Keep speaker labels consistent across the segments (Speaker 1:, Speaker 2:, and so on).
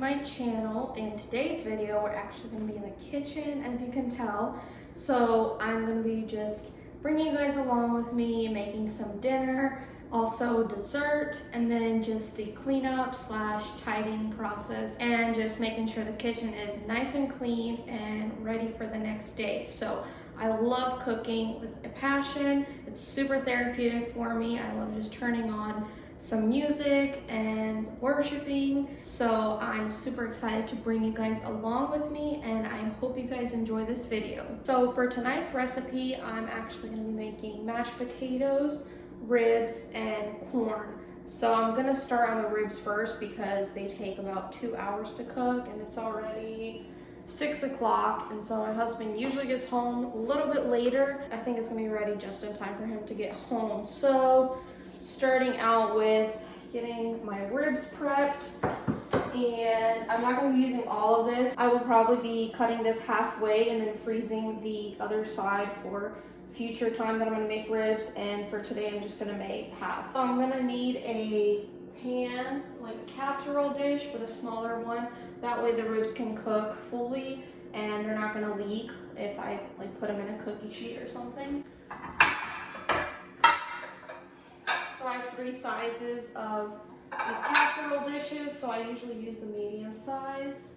Speaker 1: my channel. In today's video, we're actually going to be in the kitchen, as you can tell. So I'm going to be just bringing you guys along with me, making some dinner, also dessert, and then just the cleanup / tidying process, and just making sure the kitchen is nice and clean and ready for the next day. So I love cooking with a passion. It's super therapeutic for me. I love just turning on some music and worshiping. So I'm super excited to bring you guys along with me, and I hope you guys enjoy this video. So for tonight's recipe, I'm actually going to be making mashed potatoes, ribs, and corn. So I'm going to start on the ribs first because they take about 2 hours to cook, and it's already 6 o'clock, and so my husband usually gets home a little bit later. I think it's going to be ready just in time for him to get home. So starting out with getting my ribs prepped, and I'm not going to be using all of this. I will probably be cutting this halfway and then freezing the other side for future time that I'm going to make ribs, and for today I'm just going to make half. So I'm going to need a pan, like a casserole dish, but a smaller one. That way the ribs can cook fully and they're not going to leak if I like put them in a cookie sheet or something. So I have 3 sizes of these casserole dishes, so I usually use the medium size.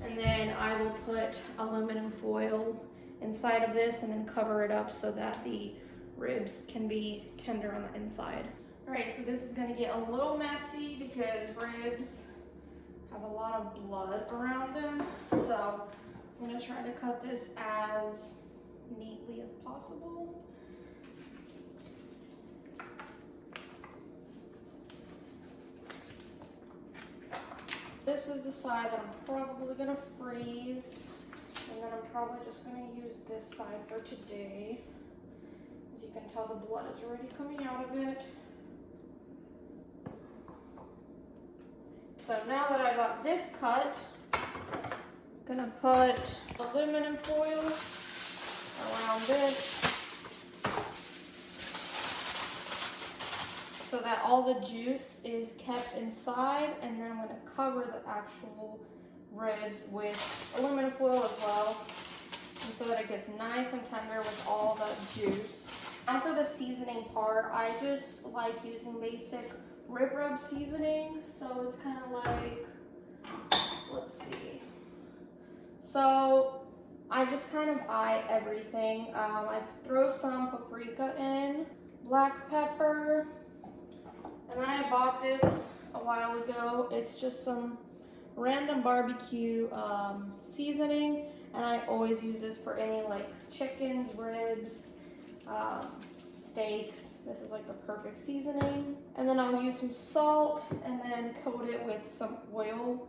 Speaker 1: And then I will put aluminum foil inside of this and then cover it up so that the ribs can be tender on the inside. All right, so this is gonna get a little messy because ribs have a lot of blood around them. So I'm gonna try to cut this as neatly as possible. This is the side that I'm probably gonna freeze, and then I'm probably just gonna use this side for today. As you can tell, the blood is already coming out of it. So now that I got this cut, I'm gonna put aluminum foil around this so that all the juice is kept inside, and then I'm gonna cover the actual ribs with aluminum foil as well, and so that it gets nice and tender with all the juice. Now for the seasoning part, I just like using basic rib rub seasoning. So it's kind of like, let's see. So I just kind of eye everything. I throw some paprika in, black pepper, and then I bought this a while ago. It's just some random barbecue seasoning, and I always use this for any like chickens, ribs, steaks. This is like the perfect seasoning. And then I'll use some salt and then coat it with some oil.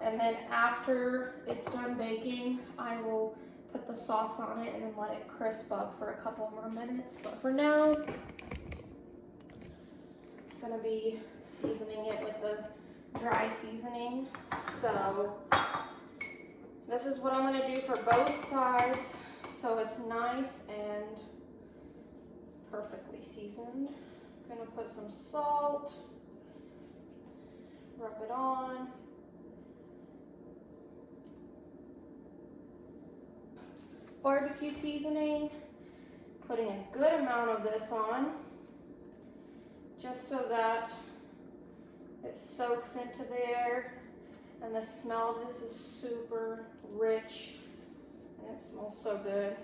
Speaker 1: And then after it's done baking, I will put the sauce on it and then let it crisp up for a couple more minutes. But for now, I'm gonna be seasoning it with the dry seasoning. So this is what I'm gonna do for both sides, so it's nice and perfectly seasoned. I'm gonna put some salt, rub it on. Barbecue seasoning, putting a good amount of this on, just so that it soaks into there. And the smell of this is super rich, and it smells so good.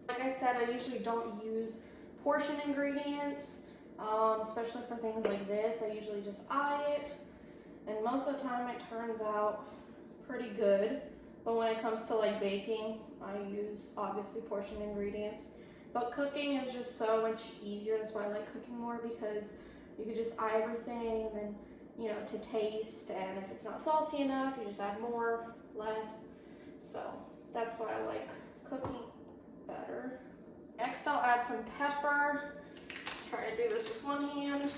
Speaker 1: Like I said, I usually don't use portion ingredients, especially for things like this. I usually just eye it, and most of the time it turns out pretty good. But when it comes to like baking, I use obviously portion ingredients. But cooking is just so much easier. That's why I like cooking more, because you could just eye everything and then, you know, to taste, and if it's not salty enough, you just add more, less. So that's why I like cooking better. Next, I'll add some pepper. Try to do this with one hand.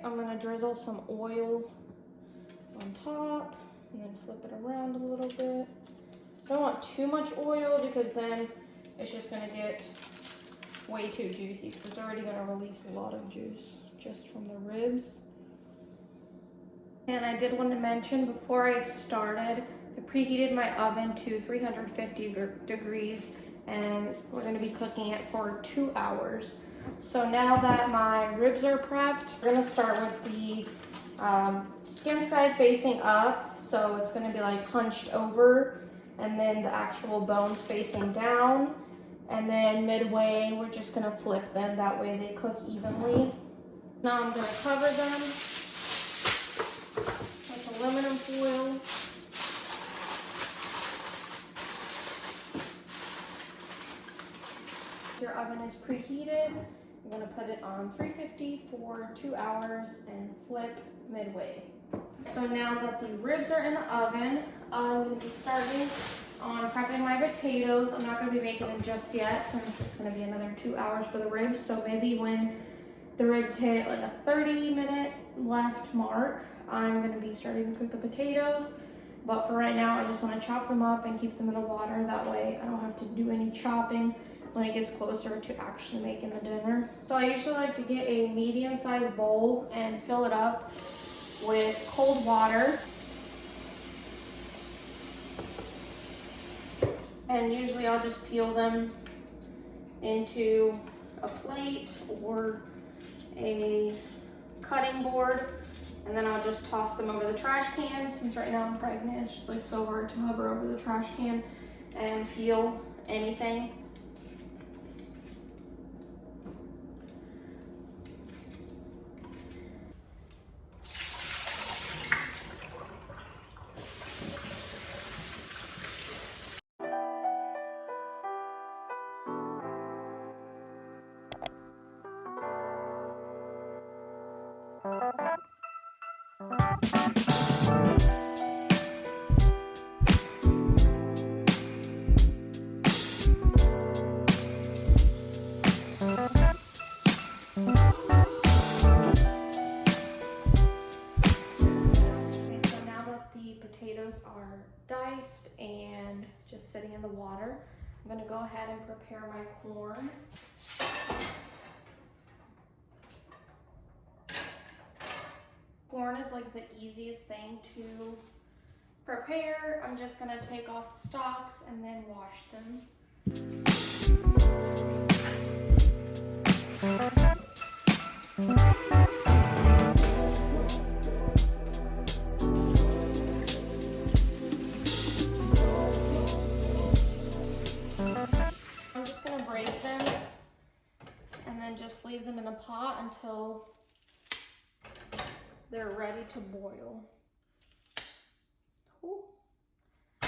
Speaker 1: I'm gonna drizzle some oil on top and then flip it around a little bit. I don't want too much oil because then it's just gonna get way too juicy because it's already gonna release a lot of juice just from the ribs. And I did want to mention before I started, I preheated my oven to 350 degrees and we're going to be cooking it for 2 hours. So now that my ribs are prepped, we're going to start with the skin side facing up. So it's going to be like hunched over, and then the actual bones facing down. And then midway, we're just going to flip them. That way they cook evenly. Now I'm going to cover them with aluminum foil. Your oven is preheated. You're going to put it on 350 for 2 hours and flip midway. So now that the ribs are in the oven, I'm going to be starting on prepping my potatoes. I'm not going to be making them just yet since it's going to be another 2 hours for the ribs. So maybe when the ribs hit like a 30-minute left mark, I'm going to be starting to cook the potatoes. But for right now, I just want to chop them up and keep them in the water. That way I don't have to do any chopping when it gets closer to actually making the dinner. So I usually like to get a medium-sized bowl and fill it up with cold water. And usually I'll just peel them into a plate or a cutting board, and then I'll just toss them over the trash can. Since right now I'm pregnant, it's just like so hard to hover over the trash can and peel anything. Are diced and just sitting in the water. I'm going to go ahead and prepare my corn. Corn is like the easiest thing to prepare. I'm just going to take off the stalks and then wash them. Just leave them in the pot until they're ready to boil. Ooh.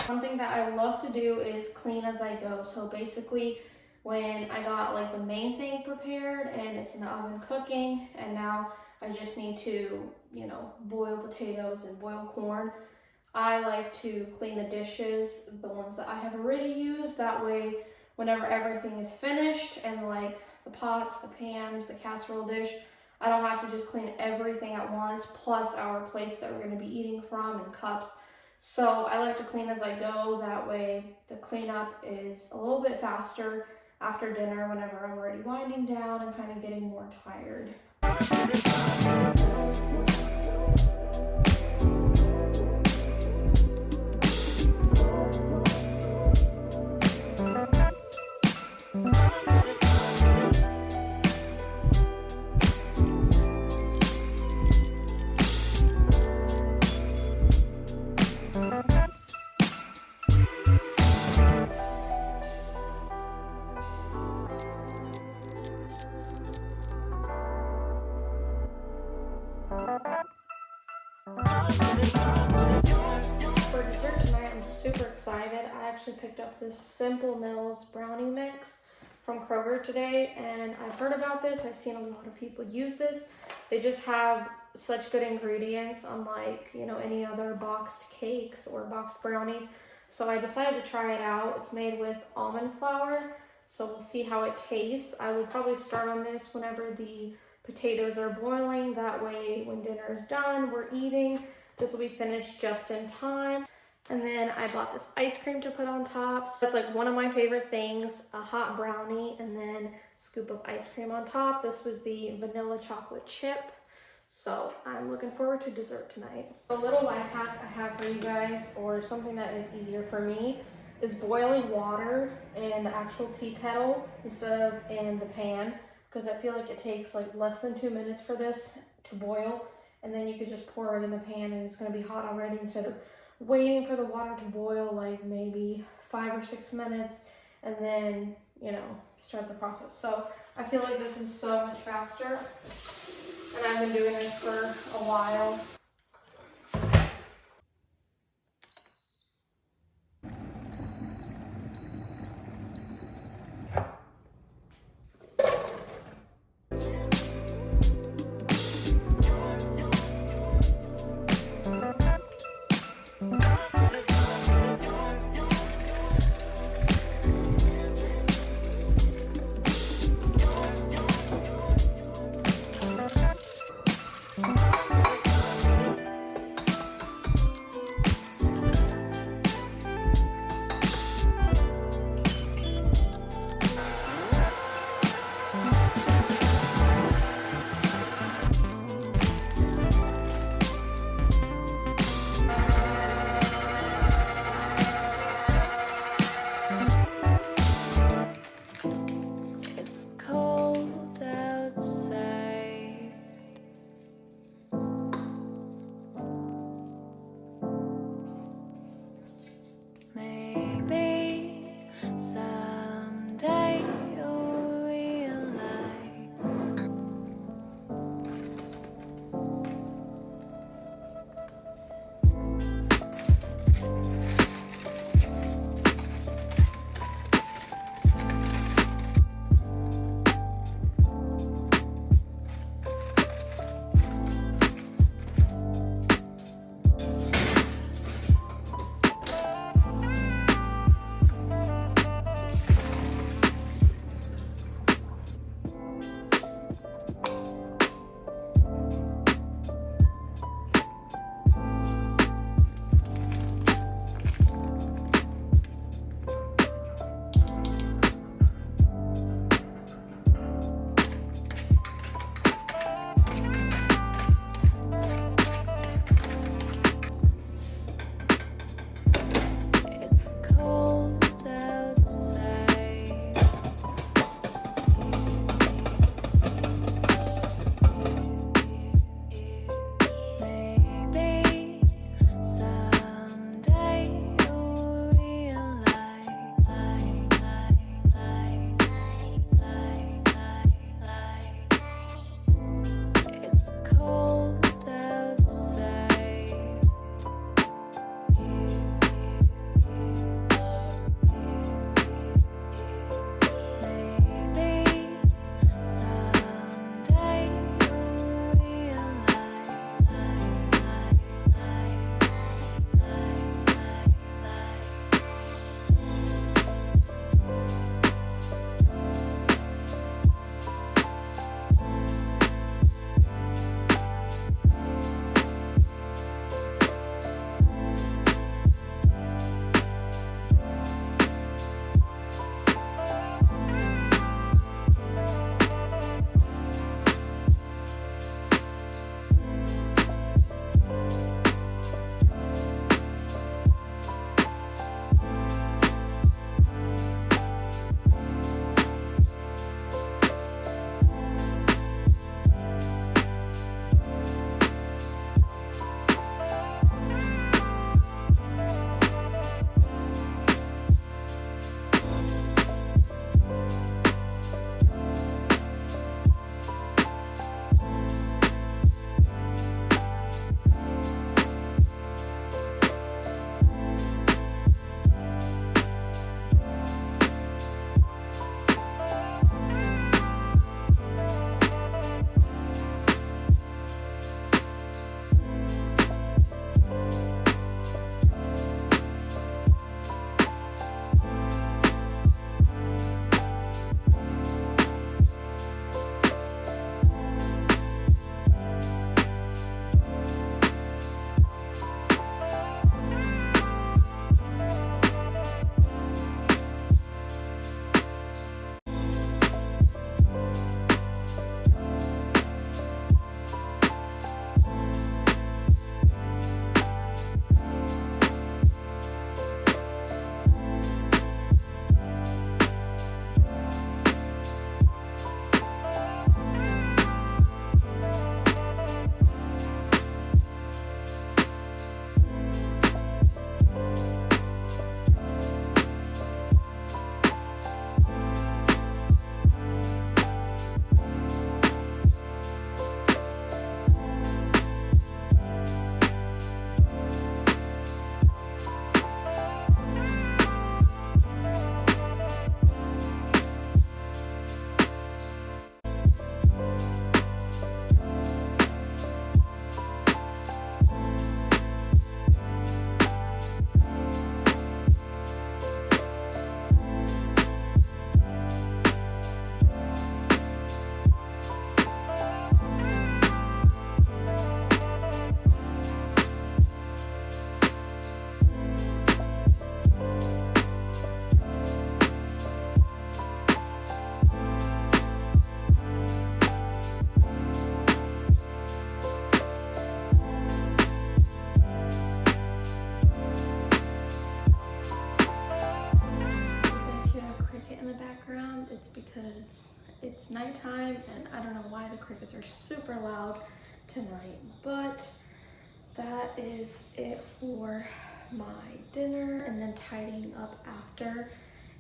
Speaker 1: One thing that I love to do is clean as I go. So basically when I got like the main thing prepared and it's in the oven cooking, and now I just need to, you know, boil potatoes and boil corn, I like to clean the dishes, the ones that I have already used. That way whenever everything is finished and like the pots, the pans, the casserole dish, I don't have to just clean everything at once, plus our plates that we're going to be eating from and cups. So I like to clean as I go. That way the cleanup is a little bit faster after dinner whenever I'm already winding down and kind of getting more tired. For dessert tonight, I'm super excited. I actually picked up this Simple Mills brownie mix from Kroger today, and I've heard about this. I've seen a lot of people use this. They just have such good ingredients, unlike, you know, any other boxed cakes or boxed brownies. So I decided to try it out. It's made with almond flour, so we'll see how it tastes. I will probably start on this whenever the potatoes are boiling. That way when dinner is done, we're eating. This will be finished just in time. And then I bought this ice cream to put on top. So that's like one of my favorite things, a hot brownie and then scoop of ice cream on top. This was the vanilla chocolate chip. So I'm looking forward to dessert tonight. A little life hack I have for you guys, or something that is easier for me, is boiling water in the actual tea kettle instead of in the pan, because I feel like it takes like less than 2 minutes for this to boil, and then you could just pour it in the pan and it's going to be hot already, instead of waiting for the water to boil like maybe 5 or 6 minutes and then, you know, start the process. So I feel like this is so much faster, and I've been doing this for a while. super loud tonight. But that is it for my dinner and then tidying up after.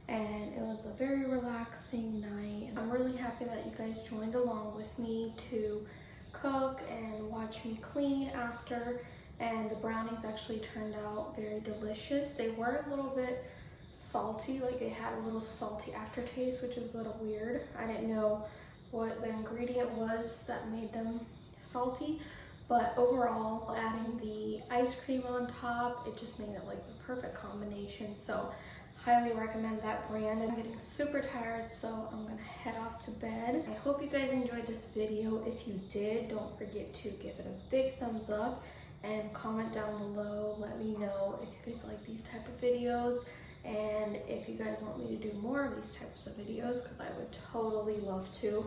Speaker 1: And it was a very relaxing night. I'm really happy that you guys joined along with me to cook and watch me clean after. And the brownies actually turned out very delicious. They were a little bit salty, like they had a little salty aftertaste, which is a little weird. I didn't know what the ingredient was that made them salty, but overall, adding the ice cream on top, it just made it like the perfect combination. So highly recommend that brand. I'm getting super tired, so I'm gonna head off to bed. I hope you guys enjoyed this video. If you did, don't forget to give it a big thumbs up and comment down below. Let me know if you guys like these type of videos and if you guys want me to do more of these types of videos, because I would totally love to.